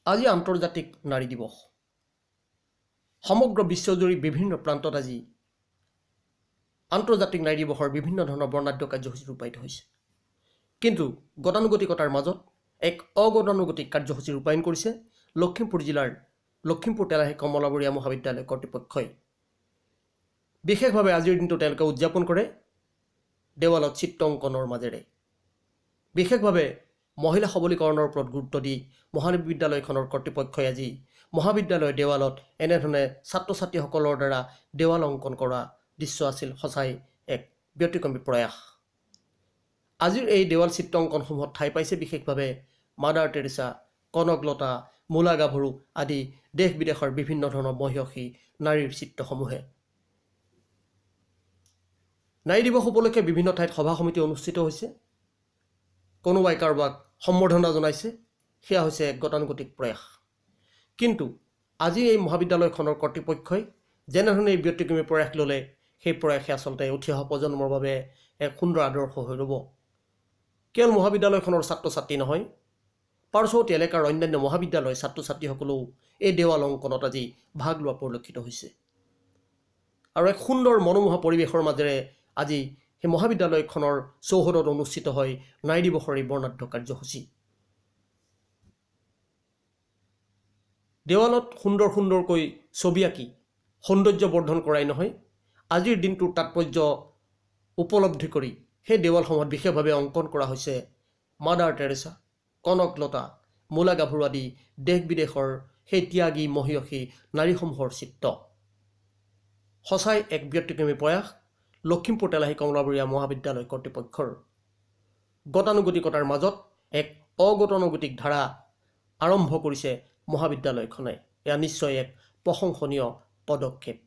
আজি আন্তৰ্জাতিক নাৰী দিৱস। সমগ্ৰ বিশ্বজুৰি বিভিন্ন প্ৰান্তত আজি আন্তৰ্জাতিক নাৰী দিৱসৰ বিভিন্ন ধৰণৰ বৰ্ণাঢ্য কাৰ্যসূচী ৰূপায়িত হৈছে। কিন্তু গতানুগতিকতাৰ মাজত এক অগতানুগতিক কাৰ্যসূচী ৰূপায়ণ কৰিছে লখিমপুৰ জিলাৰ লখিমপুৰ তেলাহী কমলাবৰীয়া মহাবিদ্যালয় কৰ্তৃপক্ষই। বিশেষভাৱে আজিৰ দিনটো তেওঁলোকে উদযাপন কৰে দেৱালত চিত্ৰ অংকনৰ মাজেৰে। বিশেষভাৱে মহিলা সবলীকৰণৰ ওপৰত গুৰুত্ব দি মহাবিদ্যালয়খনৰ কৰ্তৃপক্ষই আজি মহাবিদ্যালয়ৰ দেৱালত এনেধৰণে ছাত্ৰ ছাত্ৰীসকলৰ দ্বাৰা দেৱাল অংকন কৰা দৃশ্য আছিল সঁচাই এক ব্যতিক্ৰমী প্ৰয়াস। আজিৰ এই দেৱাল চিত্ৰ অংকনসমূহত ঠাই পাইছে বিশেষভাৱে মাদাৰ টেৰেছা, কনকলতা, মূলা গাভৰু আদি দেশ বিদেশৰ বিভিন্ন ধৰণৰ মহিয়সী নাৰীৰ চিত্ৰসমূহে। নাৰী দিৱস উপলক্ষে বিভিন্ন ঠাইত সভা সমিতি অনুষ্ঠিত হৈছে। কোনোবাই কাৰোবাক সম্বৰ্ধনা জনাইছে, সেয়া হৈছে এক গতানুগতিক প্ৰয়াস। কিন্তু আজি এই মহাবিদ্যালয়খনৰ কৰ্তৃপক্ষই যেনেধৰণে এই ব্যতিক্ৰমী প্ৰয়াস ল'লে, সেই প্ৰয়াসে আচলতে উঠি অহা প্ৰজন্মৰ বাবে এক সুন্দৰ আদৰ্শ হৈ ৰ'ব। কেৱল মহাবিদ্যালয়খনৰ ছাত্ৰ ছাত্ৰী নহয়, পাৰ্শ্বৱৰ্তী এলেকাৰ অন্যান্য মহাবিদ্যালয়ৰ ছাত্ৰ ছাত্ৰীসকলেও এই দেৱাল অংকনত আজি ভাগ লোৱা পৰিলক্ষিত হৈছে। আৰু এক সুন্দৰ মনোমোহা পৰিৱেশৰ মাজেৰে আজি সেই মহাবিদ্যালয়খনৰ চৌহদত অনুষ্ঠিত হয় নাৰী দিৱসৰ এই বৰ্ণাঢ্য কাৰ্যসূচী। দেৱালত সুন্দৰ সুন্দৰকৈ ছবি আঁকি সৌন্দৰ্য বৰ্ধন কৰাই নহয়, আজিৰ দিনটোৰ তাৎপৰ্য উপলব্ধি কৰি সেই দেৱালসমূহত বিশেষভাৱে অংকন কৰা হৈছে মাদাৰ টেৰেছা, কনকলতা, মূলা গাভৰু আদি দেশ বিদেশৰ সেই ত্যাগী মহিয়সী নাৰীসমূহৰ চিত্ৰ। সঁচাই এক ব্যতিক্ৰমী প্ৰয়াস লখিমপুৰ তেলাহী কমলাবৰীয়া মহাবিদ্যালয় কৰ্তৃপক্ষৰ। গতানুগতিকতাৰ মাজত এক অগতানুগতিক ধাৰা আৰম্ভ কৰিছে মহাবিদ্যালয়খনে। এয়া নিশ্চয় এক প্ৰশংসনীয় পদক্ষেপ।